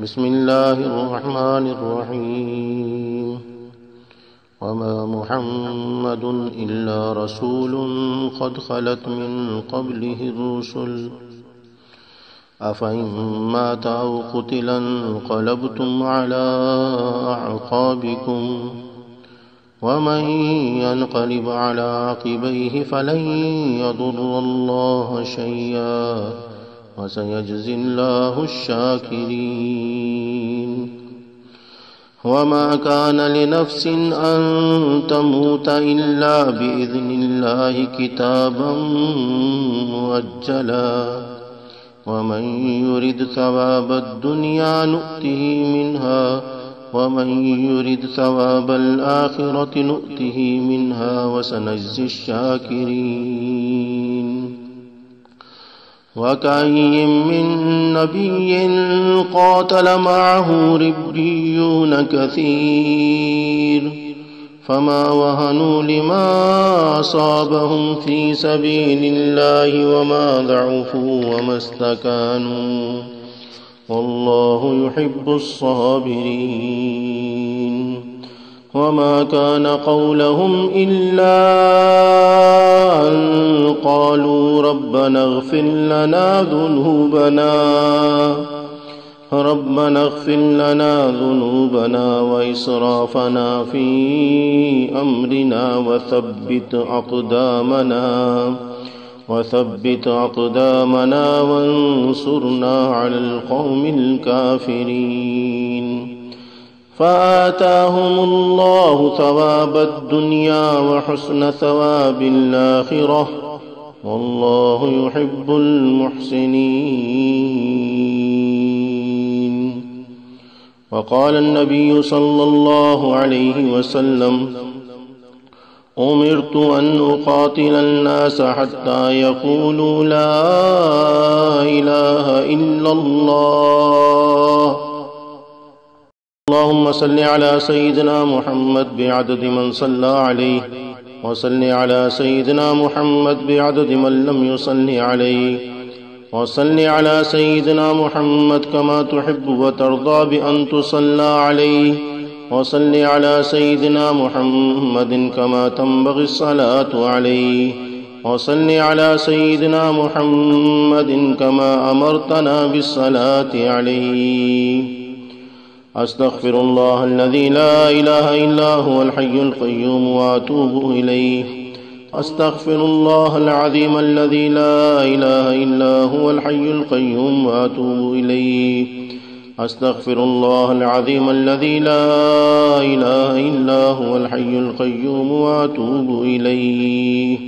بسم الله الرحمن الرحيم. وما محمد إلا رسول قد خلت من قبله الرسل أفإن مات أو قتلا انقلبتم على أعقابكم ومن ينقلب على عقبيه فلن يضر الله شيئا وسيجزي الله الشاكرين. وما كان لنفس أن تموت إلا بإذن الله كتابا مؤجلا ومن يرد ثواب الدنيا نؤته منها ومن يرد ثواب الآخرة نؤته منها وسنجزي الشاكرين. وكأي من نبي قاتل معه ربيون كثير فما وهنوا لما أصابهم في سبيل الله وما ضعفوا وما استكانوا والله يحب الصابرين. وما كان قولهم إلا أن قالوا ربنا اغفر لنا ذنوبنا وإسرافنا في أمرنا وثبت أقدامنا وانصرنا على القوم الكافرين. فآتاهم الله ثواب الدنيا وحسن ثواب الآخرة والله يحب المحسنين. وقال النبي صلى الله عليه وسلم أمرت أن أقاتل الناس حتى يقولوا لا إله إلا الله. اللهم صل على سيدنا محمد بعدد من صلى عليه وصل على سيدنا محمد بعدد من لم يصل عليه وصل على سيدنا محمد كما تحب وترضى بأن تصلى عليه وصل على سيدنا محمد كما تنبغي الصلاة عليه وصل على سيدنا محمد كما أمرتنا بالصلاة عليه. أستغفر الله الذي لا إله إلا هو الحي القيوم وأتوب إليه. أستغفر الله العظيم الذي لا إله إلا هو الحي القيوم وأتوب إليه. أستغفر الله العظيم الذي لا إله إلا هو الحي القيوم وأتوب إليه.